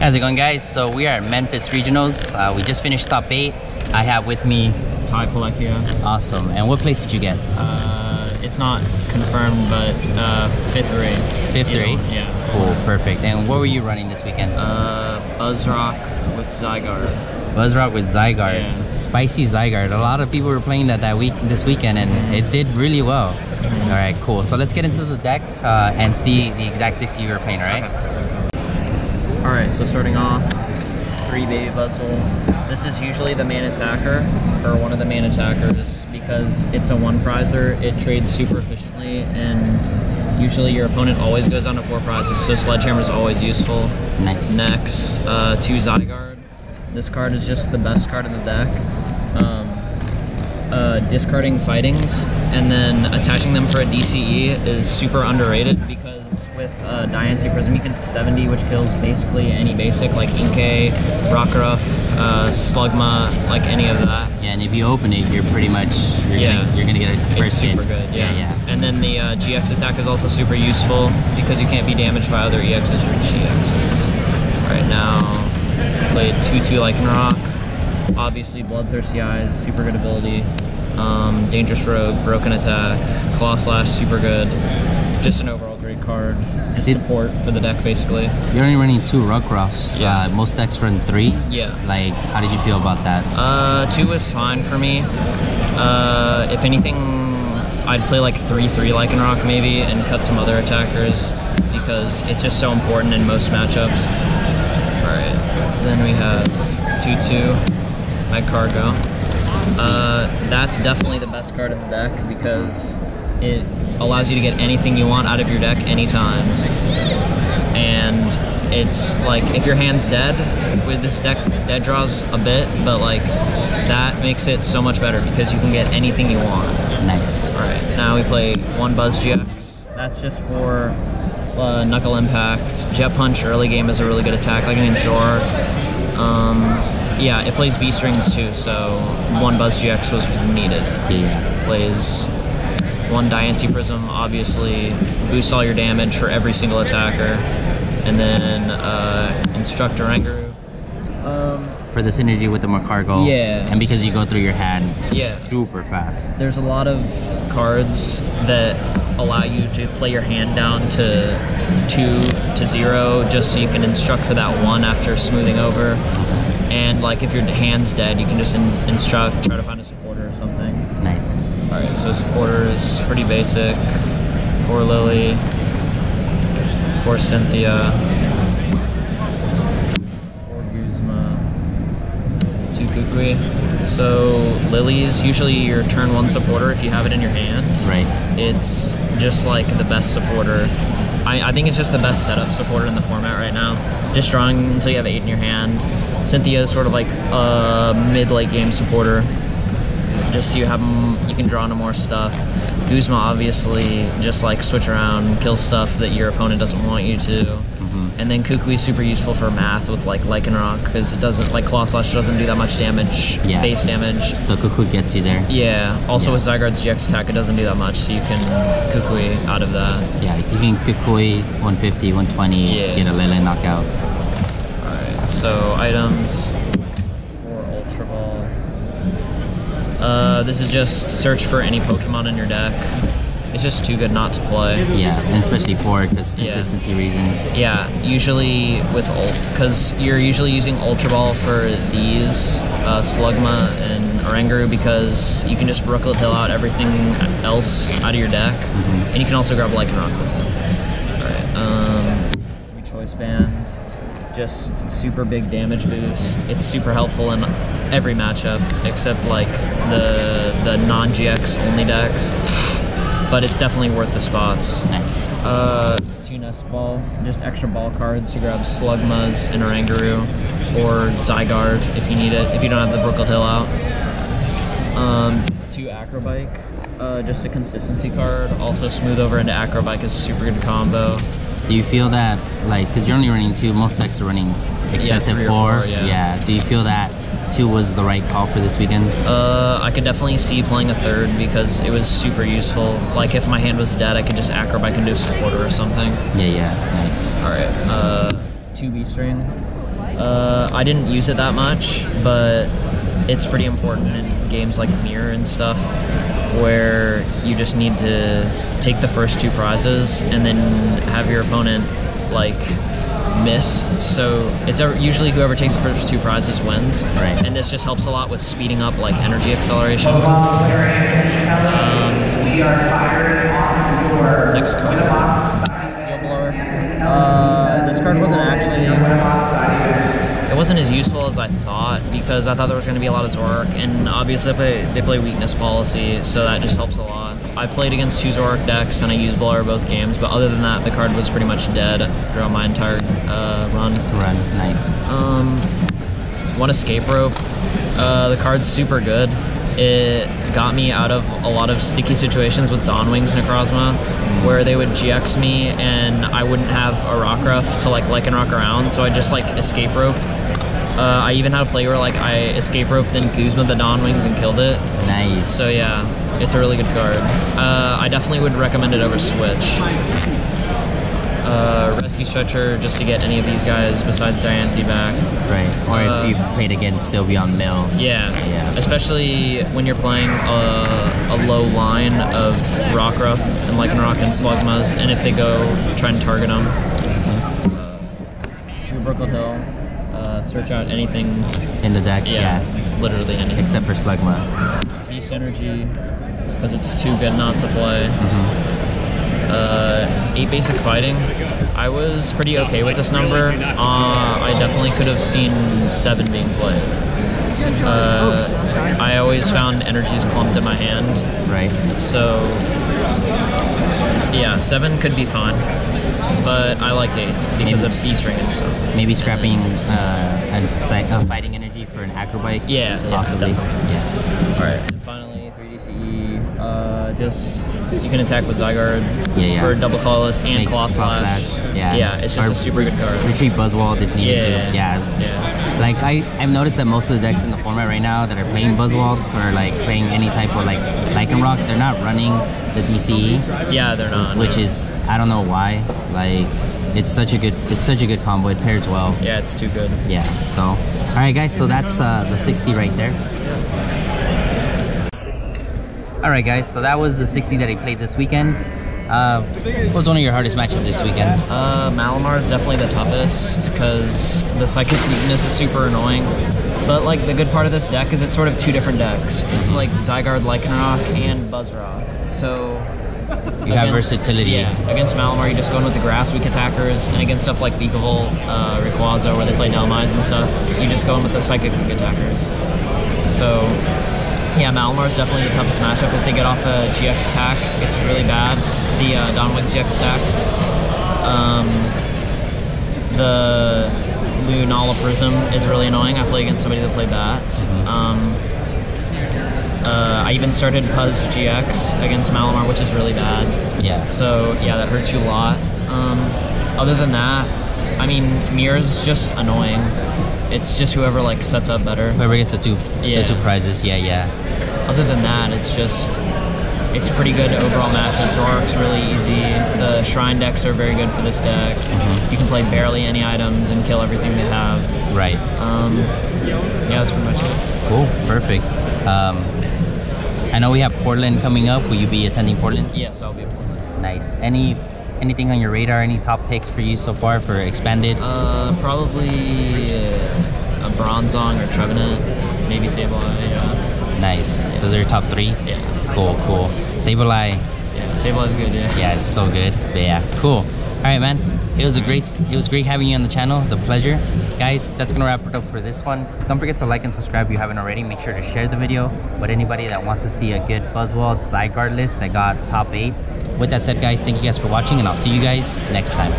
How's it going, guys? So we are at Memphis Regionals. We just finished top 8. I have with me Pellechia. Awesome. And what place did you get? It's not confirmed, but 5th grade. 5th grade? Yeah. Cool, perfect. And what were you running this weekend? Buzzrock with Zygarde. Buzzrock with Zygarde. Yeah. Spicy Zygarde. A lot of people were playing that this weekend, and it did really well. All right, cool. So let's get into the deck and see the exact 60 you were playing, all right? Okay. Alright, so starting off, 3 Baby Buzzwole. This is usually the main attacker, or one of the main attackers, because it's a 1-prizer. It trades super efficiently, and usually your opponent always goes on to 4 prizes, so Sledgehammer is always useful. Nice. Next, 2 Zygarde. This card is just the best card in the deck. Discarding Fightings and then attaching them for a DCE is super underrated, because with Niantic Prism you can 70, which kills basically any basic like Inkay, Rockruff, Slugma, like any of that. Yeah, and if you open it, you're pretty much you're gonna get a first hit. It's super good. Yeah. And then the GX attack is also super useful because you can't be damaged by other EXs or GXs. Right now, played 2/2 Lycanroc. Obviously, Bloodthirsty Eyes, super good ability. Dangerous Rogue, Broken Attack, Claw Slash, super good. Just an overall great card. Just support for the deck, basically. You're only running 2 Rockruffs. Yeah. Most decks run 3. Yeah. Like, how did you feel about that? 2 was fine for me. If anything, I'd play like 3/3 Lycanroc maybe and cut some other attackers, because it's just so important in most matchups. Alright, then we have 2/2 Cargo. That's definitely the best card in the deck because it allows you to get anything you want out of your deck anytime. And it's like, if your hand's dead with this deck, dead draws a bit, but like that makes it so much better because you can get anything you want. Nice. Alright, now we play 1 Buzz GX. That's just for Knuckle Impact. Jet Punch early game is a really good attack, like an Zork. Yeah, it plays B-Strings too, so 1 Buzz GX was needed. Yeah. Plays 1 Niantic Prism, obviously. Boost all your damage for every single attacker. And then Instructor Rangaroo. For the synergy with the Cargo. Yeah. And because you go through your hand super fast. There's a lot of cards that allow you to play your hand down to 2-0 just so you can instruct for that 1 after smoothing over. And like if your hand's dead, you can just instruct, try to find a supporter or something. Nice. Alright, so supporter is pretty basic. 4 Lily, 4 Cynthia, 4 Guzma, 2 Kukui. So Lily's usually your turn 1 supporter if you have it in your hand. Right. It's just like the best supporter. I think it's just the best setup supporter in the format right now. Just drawing until you have 8 in your hand. Cynthia is sort of like a mid-late game supporter. Just so you have them, you can draw into more stuff. Guzma obviously just like switch around, kill stuff that your opponent doesn't want you to. And then Kukui is super useful for math with like Lycanroc, because it doesn't, like Claw Slash doesn't do that much damage, base damage. So Kukui gets you there. Yeah. Also with Zygarde's GX attack, it doesn't do that much, so you can Kukui out of that. Yeah, you can Kukui 150, 120, get a Lele knockout. Alright, so items for Ultra Ball. This is just search for any Pokemon in your deck. It's just too good not to play. Yeah, and especially for because consistency reasons. Yeah, usually with because you're usually using Ultra Ball for these Slugma and Oranguru, because you can just Brooklet Hill out everything else out of your deck, and you can also grab Lycanroc with it. Alright, 3 Choice Band, just super big damage boost. It's super helpful in every matchup except like the non-GX only decks. But it's definitely worth the spots. Nice. 2 Nest Ball, just extra ball cards to grab Slugmas and Oranguru, or Zygarde if you need it, if you don't have the Brooklet Hill out. 2 Acrobike, just a consistency card. Also Smooth Over into Acrobike is a super good combo. Do you feel that, like, because you're only running 2, most decks are running excessive 3 or 4. 4, yeah. Do you feel that 2 was the right call for this weekend? I could definitely see playing a 3rd because it was super useful. Like if my hand was dead, I could just Acrobike and do a supporter or something. Yeah, nice. Alright, 2 B-String. I didn't use it that much, but it's pretty important in games like Mirror and stuff, where you just need to take the first 2 prizes and then have your opponent like miss. So it's usually whoever takes the first 2 prizes wins. Right. And this just helps a lot with speeding up like energy acceleration. We are firing off your Next card. Field Blower. This card wasn't actually. It wasn't as useful as I thought, because I thought there was going to be a lot of Zoroark, and obviously they play weakness policy, so that just helps a lot. I played against 2 Zoroark decks, and I used Blower both games, but other than that, the card was pretty much dead throughout my entire run. Nice. One Escape Rope. The card's super good. It got me out of a lot of sticky situations with Dawnwing's Necrozma, where they would GX me and I wouldn't have a Rockruff to like Lycanroc around, so I just like Escape Rope. I even had a play where like I Escape Roped and Guzma the Dawnwings and killed it. Nice. So yeah, it's a really good card. I definitely would recommend it over Switch. Rescue Stretcher just to get any of these guys besides Diancie back. Right. Or if you played against Sylveon Mill. Yeah. Yeah. Especially when you're playing a low line of Rockruff and Lycanroc and Slugmas, and if they go try and target them. True Brookle Hill. Search out anything In the deck, Yeah, literally anything. except for Slugma. Beast Energy, because it's too good not to play. 8 basic fighting. I was pretty okay with this number. I definitely could have seen 7 being played. I always found energies clumped in my hand. Right. So, yeah, 7 could be fine. But I liked 8 because of Beast Ring and stuff. Maybe scrapping a fighting energy for an Acrobike? Yeah, possibly. definitely. Yeah. Alright, and finally, 3DCE. Just, you can attack with Zygarde for double colorless and Makes Claw Slash. Yeah, it's just a super good card. Retreat Buzzwole if needed to. Yeah. Like I've noticed that most of the decks in the format right now that are playing Buzzwole or like playing any type of like Lycanroc, they're not running the DCE. Yeah, they're not. Which is, I don't know why. Like it's such a good combo. It pairs well. Yeah, it's too good. Yeah. So, all right, guys. So that's the 60 right there. All right, guys. So that was the 60 that he played this weekend. What was one of your hardest matches this weekend? Malamar is definitely the toughest because the Psychic Weakness is super annoying. But like the good part of this deck is it's sort of 2 different decks. It's like Zygarde, Lycanroc, and Buzzrock. So you have versatility. Yeah, against Malamar you just go in with the grass weak attackers, and against stuff like Beakable, Rayquaza, where they play Delmise and stuff, you just go in with the Psychic weak attackers. So yeah, Malamar is definitely the toughest matchup. If they get off a GX attack, it's really bad. The Dawnwing GX attack. The Lunala Prism is really annoying. I play against somebody that played that. I even started Puzz GX against Malamar, which is really bad. Yeah. So yeah, that hurts you a lot. Other than that, I mean, Mirror's just annoying. It's just whoever like sets up better. Whoever gets the two prizes, yeah. Other than that, it's a pretty good overall matchup. Zoroark's really easy. The Shrine decks are very good for this deck. You can play barely any items and kill everything they have. Right. Yeah, that's pretty much it. Cool, perfect. I know we have Portland coming up. Will you be attending Portland? Yes, I'll be at Portland. Nice. Anything on your radar? Any top picks for you so far for Expanded? Probably a Bronzong or Trevenant, maybe Sableye. Yeah. Nice. Yeah. Those are your top 3? Yeah. Cool. Sableye. Yeah, Sableye's good, yeah. Yeah, it's so good. But yeah, cool. All right, man. It was great having you on the channel. It's a pleasure. Guys, that's gonna wrap it up for this one. Don't forget to like and subscribe if you haven't already. Make sure to share the video with anybody that wants to see a good Buzzwole Zygarde list that got top 8. With that said, guys, thank you guys for watching, and I'll see you guys next time.